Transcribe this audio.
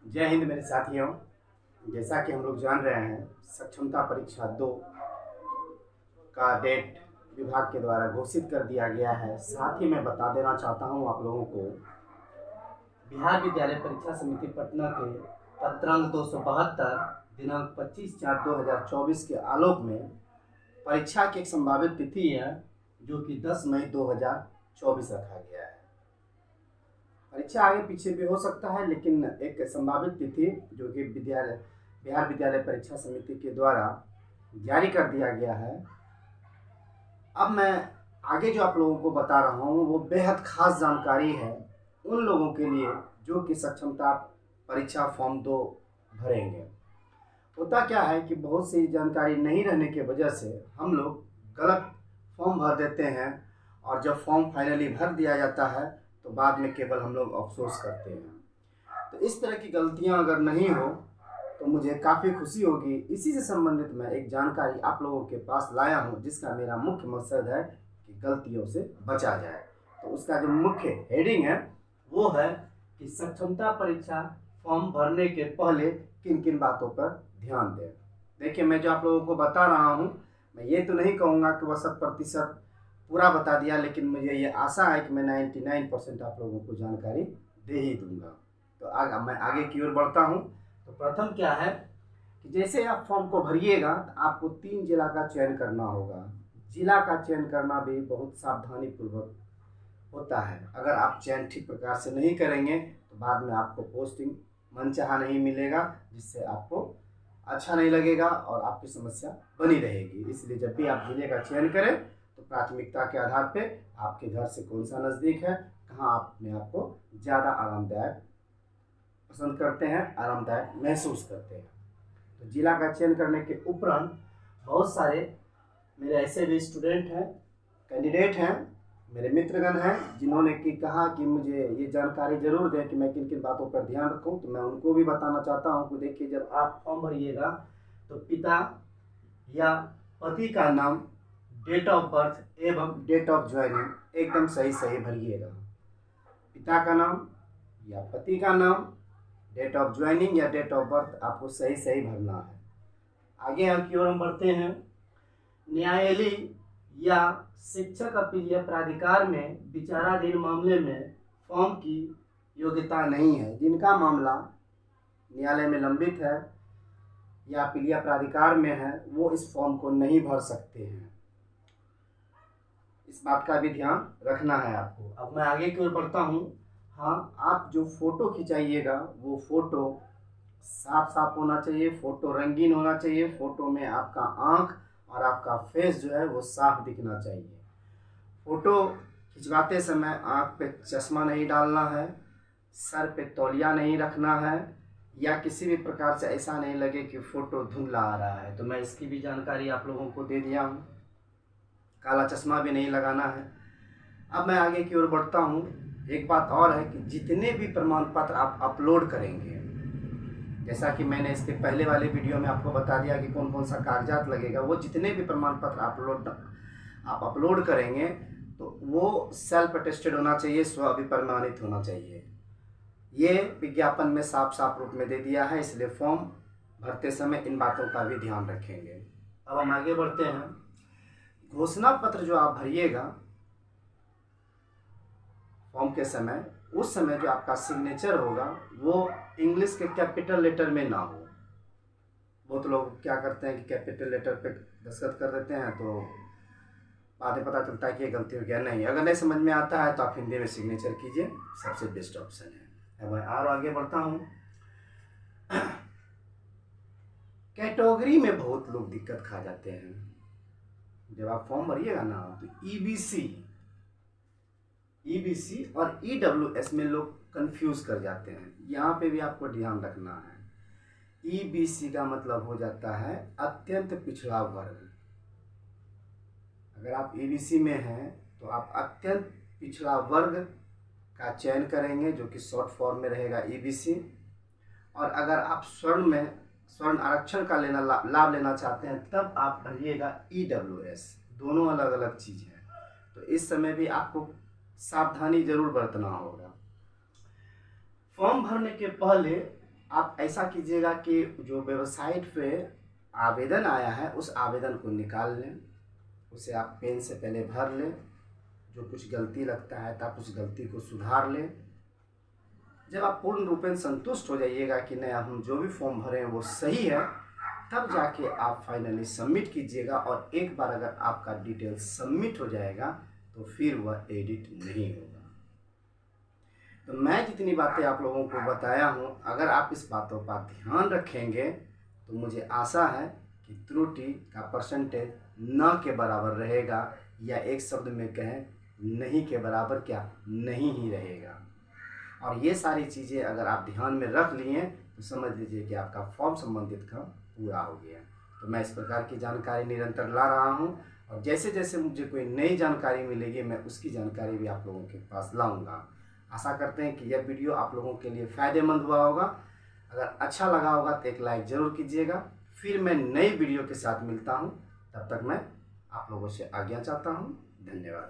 जय हिंद मेरे साथियों। जैसा कि हम लोग जान रहे हैं, सक्षमता परीक्षा 2 का डेट विभाग के द्वारा घोषित कर दिया गया है। साथ ही मैं बता देना चाहता हूं आप लोगों को, बिहार विद्यालय परीक्षा समिति पटना के पत्रांक 272 दिनांक 25/4/2024 के आलोक में परीक्षा की एक संभावित तिथि है जो कि 10 मई 2024 रखा गया है। परीक्षा आगे पीछे भी हो सकता है, लेकिन एक संभावित तिथि जो कि बिहार विद्यालय परीक्षा समिति के द्वारा जारी कर दिया गया है। अब मैं आगे जो आप लोगों को बता रहा हूँ वो बेहद खास जानकारी है उन लोगों के लिए जो कि सक्षमता परीक्षा फॉर्म 2 भरेंगे। होता क्या है कि बहुत सी जानकारी नहीं रहने की वजह से हम लोग गलत फॉर्म भर देते हैं, और जब फॉर्म फाइनली भर दिया जाता है तो बाद में केवल हम लोग अफसोस करते हैं। तो इस तरह की गलतियां अगर नहीं हो तो मुझे काफ़ी खुशी होगी। इसी से संबंधित मैं एक जानकारी आप लोगों के पास लाया हूं, जिसका मेरा मुख्य मकसद है कि गलतियों से बचा जाए। तो उसका जो मुख्य हेडिंग है वो है कि सक्षमता परीक्षा फॉर्म भरने के पहले किन किन बातों पर ध्यान दें। देखिए, मैं जो आप लोगों को बता रहा हूँ, मैं ये तो नहीं कहूँगा कि वह 100% पूरा बता दिया, लेकिन मुझे ये आशा है कि मैं 99% आप लोगों को जानकारी दे ही दूंगा। तो मैं आगे की ओर बढ़ता हूँ। तो प्रथम क्या है कि जैसे आप फॉर्म को भरिएगा तो आपको 3 जिला का चयन करना होगा। जिला का चयन करना भी बहुत सावधानी पूर्वक होता है। अगर आप चयन ठीक प्रकार से नहीं करेंगे तो बाद में आपको पोस्टिंग मनचाहा नहीं मिलेगा, जिससे आपको अच्छा नहीं लगेगा और आपकी समस्या बनी रहेगी। इसलिए जब भी आप जिले का चयन करें तो प्राथमिकता के आधार पे आपके घर से कौन सा नज़दीक है, कहाँ आप अपने आप को ज़्यादा आरामदायक पसंद करते हैं, आरामदायक महसूस करते हैं। तो जिला का चयन करने के उपरांत बहुत सारे मेरे ऐसे भी स्टूडेंट हैं, कैंडिडेट हैं, मेरे मित्रगण हैं, जिन्होंने कहा कि मुझे ये जानकारी ज़रूर दें कि मैं किन किन बातों पर ध्यान रखूं। तो मैं उनको भी बताना चाहता हूं कि देखिए, जब आप फॉर्म भरिएगा तो पिता या पति का नाम, डेट ऑफ बर्थ एवं डेट ऑफ ज्वाइनिंग एकदम सही भरिएगा। पिता का नाम या पति का नाम, डेट ऑफ ज्वाइनिंग या डेट ऑफ बर्थ आपको सही भरना है। आगे की ओर हम बढ़ते हैं। न्यायालय या शिक्षक अपीलीय प्राधिकार में विचाराधीन मामले में फॉर्म की योग्यता नहीं है। जिनका मामला न्यायालय में लंबित है या अपीलीय प्राधिकार में है, वो इस फॉर्म को नहीं भर सकते हैं। इस बात का भी ध्यान रखना है आपको। अब मैं आगे की ओर बढ़ता हूँ। हाँ, आप जो फोटो खिंचाइएगा वो फोटो साफ होना चाहिए, फोटो रंगीन होना चाहिए, फोटो में आपका आँख और आपका फेस जो है वो साफ दिखना चाहिए। फोटो खिंचवाते समय आँख पे चश्मा नहीं डालना है, सर पे तौलिया नहीं रखना है, या किसी भी प्रकार से ऐसा नहीं लगे कि फ़ोटो धुंधला आ रहा है। तो मैं इसकी भी जानकारी आप लोगों को दे दिया हूँ। काला चश्मा भी नहीं लगाना है। अब मैं आगे की ओर बढ़ता हूँ। एक बात और है कि जितने भी प्रमाण पत्र आप अपलोड करेंगे, जैसा कि मैंने इसके पहले वाले वीडियो में आपको बता दिया कि कौन कौन सा कागजात लगेगा, वो जितने भी प्रमाण पत्र आप अपलोड करेंगे तो वो सेल्फ अटेस्टेड होना चाहिए, स्व अभिप्रमाणित होना चाहिए। ये विज्ञापन में साफ रूप में दे दिया है, इसलिए फॉर्म भरते समय इन बातों का भी ध्यान रखेंगे। अब हम आगे बढ़ते हैं। घोषणा पत्र जो आप भरिएगा फॉर्म के समय, उस समय जो आपका सिग्नेचर होगा वो इंग्लिश के कैपिटल लेटर में ना हो। बहुत लोग क्या करते हैं कि कैपिटल लेटर पे दस्तखत कर देते हैं, तो बाद में पता चलता है कि ये गलती हो गया। नहीं, अगर नहीं समझ में आता है तो आप हिंदी में सिग्नेचर कीजिए, सबसे बेस्ट ऑप्शन है। अब मैं और आगे बढ़ता हूँ। कैटेगरी में बहुत लोग दिक्कत खा जाते हैं। जब आप फॉर्म भरिएगा ना तो ईबीसी और ईडब्ल्यूएस में लोग कंफ्यूज कर जाते हैं। यहाँ पे भी आपको ध्यान रखना है। ईबीसी का मतलब हो जाता है अत्यंत पिछड़ा वर्ग। अगर आप ईबीसी में हैं तो आप अत्यंत पिछड़ा वर्ग का चयन करेंगे, जो कि शॉर्ट फॉर्म में रहेगा ईबीसी। और अगर आप स्वर्ण आरक्षण का लाभ लेना चाहते हैं तब आप भरिएगा ईडब्ल्यूएस। दोनों अलग अलग चीज़ है, तो इस समय भी आपको सावधानी जरूर बरतना होगा। फॉर्म भरने के पहले आप ऐसा कीजिएगा कि जो वेबसाइट पे आवेदन आया है उस आवेदन को निकाल लें, उसे आप पेन से पहले भर लें, जो कुछ गलती लगता है तो आप उस गलती को सुधार लें। जब आप पूर्ण रूपेण संतुष्ट हो जाइएगा कि नहीं हम जो भी फॉर्म भरे हैं वो सही है, तब जाके आप फाइनली सबमिट कीजिएगा। और एक बार अगर आपका डिटेल सबमिट हो जाएगा तो फिर वह एडिट नहीं होगा। तो मैं जितनी बातें आप लोगों को बताया हूँ, अगर आप इस बातों पर ध्यान रखेंगे तो मुझे आशा है कि त्रुटि का परसेंटेज न के बराबर रहेगा, या एक शब्द में कहें नहीं के बराबर क्या नहीं ही रहेगा। और ये सारी चीज़ें अगर आप ध्यान में रख लिए तो समझ लीजिए कि आपका फॉर्म संबंधित काम पूरा हो गया। तो मैं इस प्रकार की जानकारी निरंतर ला रहा हूँ, और जैसे जैसे मुझे कोई नई जानकारी मिलेगी मैं उसकी जानकारी भी आप लोगों के पास लाऊंगा। आशा करते हैं कि यह वीडियो आप लोगों के लिए फ़ायदेमंद हुआ होगा। अगर अच्छा लगा होगा तो एक लाइक ज़रूर कीजिएगा। फिर मैं नई वीडियो के साथ मिलता हूँ, तब तक मैं आप लोगों से आज्ञा चाहता हूँ। धन्यवाद।